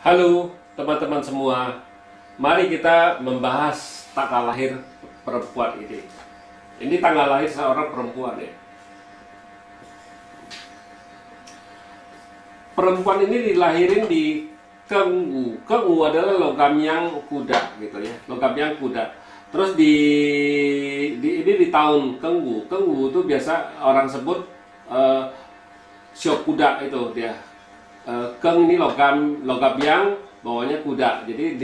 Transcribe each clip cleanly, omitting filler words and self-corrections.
Halo teman-teman semua, mari kita membahas tanggal lahir perempuan ini. Ini tanggal lahir seorang perempuan ya. Perempuan ini dilahirin di Kengwu. Kengwu adalah logam yang kuda gitu ya, logam yang kuda. Terus ini di tahun Kengwu. Kengwu itu biasa orang sebut Syok kuda itu dia. Keng ini logam yang bawahnya kuda. Jadi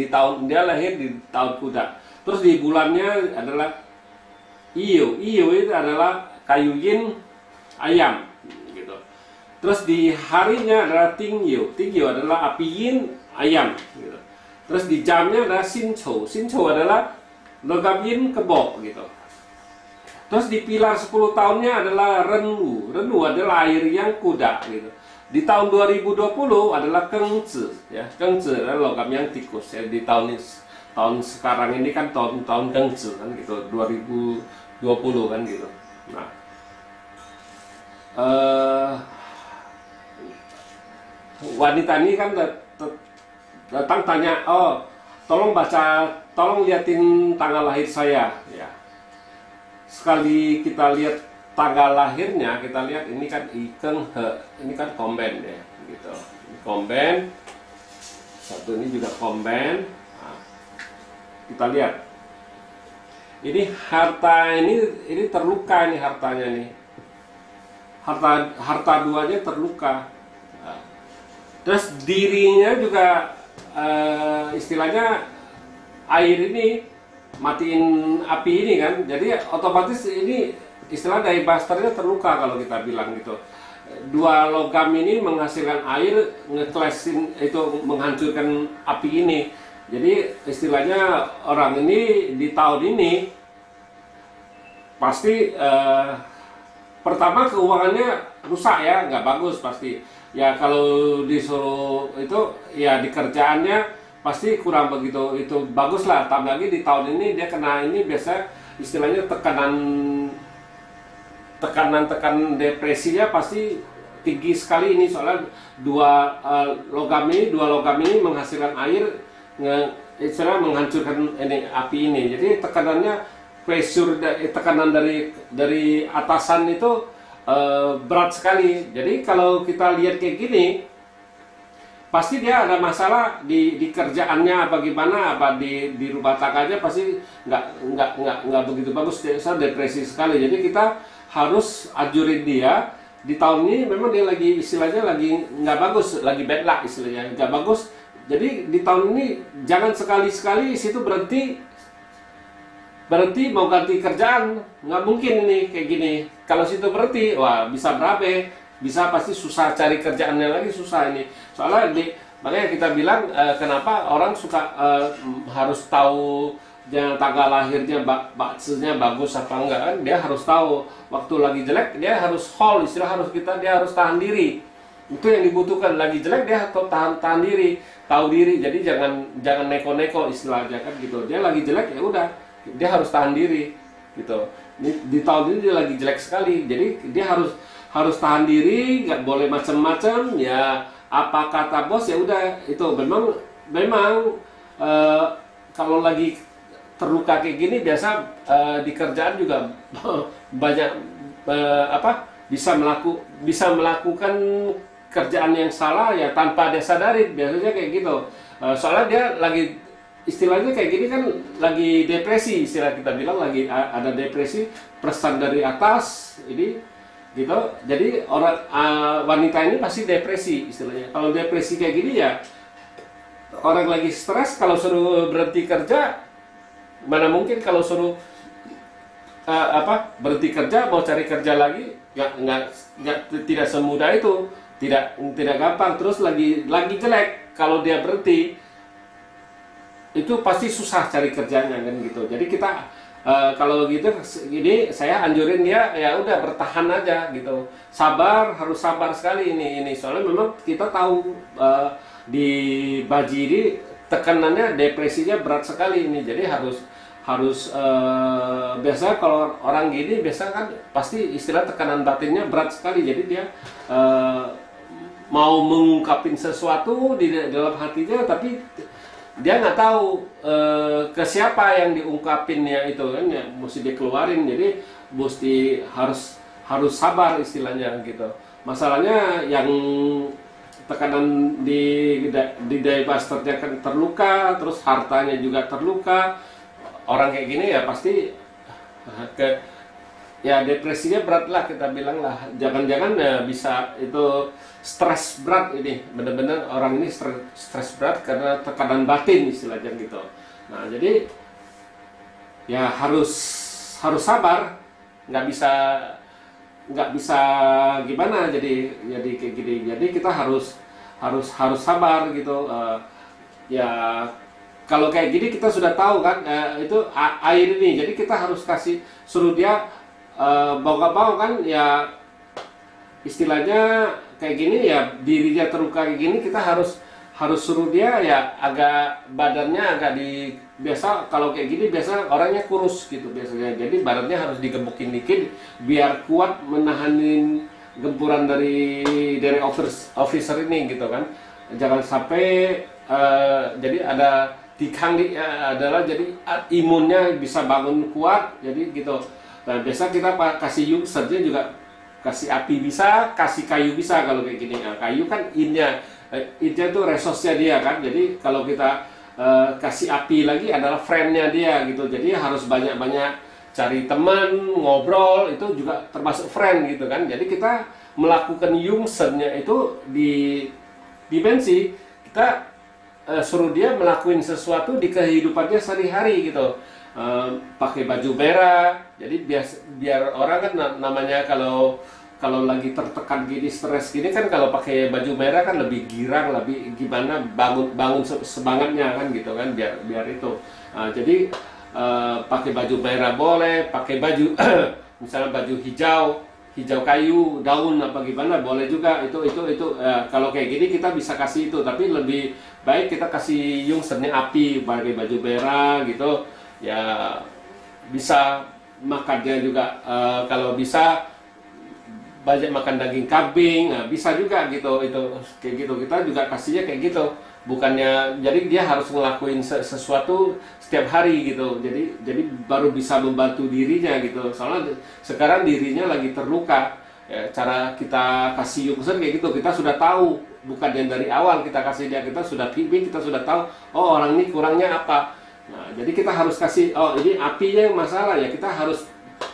dia lahir di tahun kuda. Terus di bulannya adalah Iyo. Iyo itu adalah kayu yin ayam gitu. Terus di harinya adalah Tingyo. Tingyo adalah api yin ayam gitu. Terus di jamnya adalah Sincho. Sincho adalah logam yin kebo gitu. Terus di pilar 10 tahunnya adalah Renwu. Renwu adalah air yang kuda gitu. Di tahun 2020 adalah Kengzi ya. Kengzi adalah logam yang tikus ya. Di tahun sekarang ini kan tahun Kengzi kan gitu, 2020 kan gitu. Nah, wanita ini kan datang tanya, "Oh, tolong liatin tanggal lahir saya." Ya. Sekali kita lihat tanggal lahirnya, kita lihat ini kan Ikeng He, ini kan komben ya, gitu. Ini komben, satu ini juga komben. Nah, kita lihat, ini harta ini terluka nih hartanya nih, harta duanya terluka. Nah, terus dirinya juga istilahnya air ini matiin api ini kan, jadi otomatis ini istilah dari busternya terluka kalau kita bilang gitu. Dua logam ini menghasilkan air, ngeklesin itu menghancurkan api ini. Jadi istilahnya orang ini di tahun ini pasti pertama keuangannya rusak ya, nggak bagus pasti. Ya kalau disuruh itu ya di kerjaannya pasti kurang begitu itu bagus lah. Tambah lagi di tahun ini dia kena ini biasa istilahnya tekanan depresinya pasti tinggi sekali ini, soalnya dua logam ini menghasilkan air, istilah menghancurkan ini api ini. Jadi tekanannya tekanan dari atasan itu berat sekali. Jadi kalau kita lihat kayak gini, pasti dia ada masalah di kerjaannya bagaimana, apa di rumah tangganya pasti nggak begitu bagus, dia depresi sekali. Jadi kita harus ajurin dia di tahun ini. Memang dia lagi istilahnya lagi nggak bagus, lagi bad luck istilahnya, nggak bagus. Jadi di tahun ini jangan sekali-sekali situ berhenti mau ganti kerjaan, nggak mungkin ini kayak gini. Kalau situ berhenti, wah bisa berabe, bisa pasti susah cari kerjaannya lagi, susah ini. Soalnya makanya kita bilang kenapa orang suka harus tahu tanggal lahirnya, baksunya bagus apa enggak kan, dia harus tahu. Waktu lagi jelek dia harus hold, istilah dia harus tahan diri. Itu yang dibutuhkan. Lagi jelek dia harus tahan diri, tahu diri. Jadi jangan neko-neko istilahnya kan gitu. Dia lagi jelek ya udah, dia harus tahan diri gitu. Di tahun ini dia lagi jelek sekali, jadi dia harus tahan diri, nggak boleh macam-macam ya. Apa kata bos ya udah, itu memang kalau lagi terluka kayak gini biasa di kerjaan juga banyak bisa melakukan kerjaan yang salah ya tanpa dia sadari, biasanya kayak gitu. Soalnya dia lagi istilahnya kayak gini kan, lagi depresi, istilah kita bilang lagi ada depresi, pesan dari atas ini gitu. Jadi wanita ini pasti depresi istilahnya. Kalau depresi kayak gini ya, orang lagi stres kalau suruh berhenti kerja, mana mungkin kalau suruh berhenti kerja mau cari kerja lagi, tidak semudah itu, tidak gampang. Terus lagi jelek, kalau dia berhenti itu pasti susah cari kerjanya kan gitu. Jadi kita kalau gitu gini, saya anjurin dia ya udah bertahan aja gitu, harus sabar sekali ini soalnya memang kita tahu di Baji ini tekanannya, depresinya berat sekali ini. Jadi harus biasa kalau orang gini biasa kan pasti istilah tekanan batinnya berat sekali. Jadi dia mau mengungkapin sesuatu di dalam hatinya, tapi dia nggak tahu ke siapa yang diungkapinnya itu kan, ya mesti dikeluarin. Jadi mesti harus sabar istilahnya gitu. Masalahnya yang tekanan di diapasternya kan terluka, terus hartanya juga terluka. Orang kayak gini ya pasti ya depresinya berat lah, kita bilang lah. Jangan-jangan ya bisa itu stres berat ini, benar-benar orang ini stres berat karena tekanan batin istilahnya gitu. Nah jadi ya harus sabar, nggak bisa gimana, jadi kayak gini. Jadi kita harus sabar gitu. Ya kalau kayak gini kita sudah tahu kan, itu air ini, jadi kita harus suruh dia bau-bau kan, ya istilahnya kayak gini ya, dirinya terluka kayak gini, kita harus suruh dia ya agak badannya agak biasa kalau kayak gini biasa orangnya kurus gitu biasanya, jadi badannya harus digebukin dikit biar kuat menahanin gempuran dari officer ini gitu kan. Jangan sampai jadi ada adalah jadi imunnya bisa bangun kuat, jadi gitu. Nah biasa kita kasih usernya juga, kasih api bisa, kasih kayu bisa kalau kayak gini. Nah, kayu kan innya itu resosnya dia kan. Jadi kalau kita kasih api lagi adalah friendnya dia gitu. Jadi harus banyak-banyak cari teman, ngobrol, itu juga termasuk friend gitu kan. Jadi kita melakukan Jungsennya itu di dimensi kita suruh dia melakukan sesuatu di kehidupannya sehari-hari gitu. Pakai baju merah, jadi biar orang kan namanya kalau lagi tertekan gini, stres gini kan, kalau pakai baju merah kan lebih girang, lebih gimana, bangun semangatnya kan gitu kan, biar itu. Jadi pakai baju merah boleh, pakai baju misalnya baju hijau kayu, daun apa gimana boleh juga, itu kalau kayak gini kita bisa kasih itu, tapi lebih baik kita kasih Jungsennya api, pakai baju merah gitu. Ya bisa makannya juga kalau bisa banyak makan daging kambing, nah, bisa juga gitu, itu kayak gitu. Kita juga kasihnya kayak gitu, bukannya jadi dia harus ngelakuin sesuatu setiap hari gitu. Jadi baru bisa membantu dirinya gitu. Soalnya sekarang dirinya lagi terluka. Ya, cara kita kasih Jungsen kayak gitu, kita sudah tahu, bukan yang dari awal kita kasih dia, kita sudah bimbing, kita sudah tahu, oh orang ini kurangnya apa. Nah, jadi kita harus kasih, oh ini apinya yang masalah ya, kita harus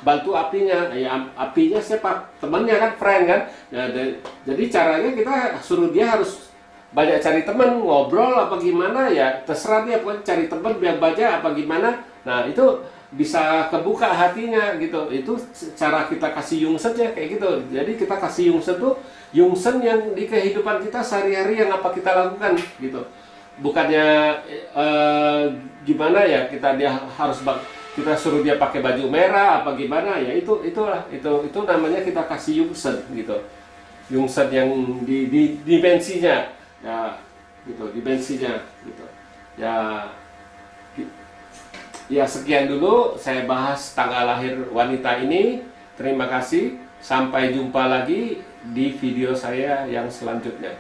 bantu apinya. Ya apinya siapa? Temannya kan, friend kan. Nah, jadi caranya kita suruh dia harus banyak cari teman, ngobrol apa gimana ya, terserah dia, pokoknya cari teman biar baca apa gimana. Nah itu bisa kebuka hatinya gitu. Itu cara kita kasih Jungsennya kayak gitu. Jadi kita kasih Jungsen tuh Jungsen yang di kehidupan kita sehari-hari, yang apa kita lakukan gitu. Bukannya gimana ya, dia harus kita suruh dia pakai baju merah apa gimana ya, itu namanya kita kasih Jungsen gitu. Jungsen yang di dimensinya ya gitu, dimensinya gitu ya. Sekian dulu saya bahas tanggal lahir wanita ini. Terima kasih, sampai jumpa lagi di video saya yang selanjutnya.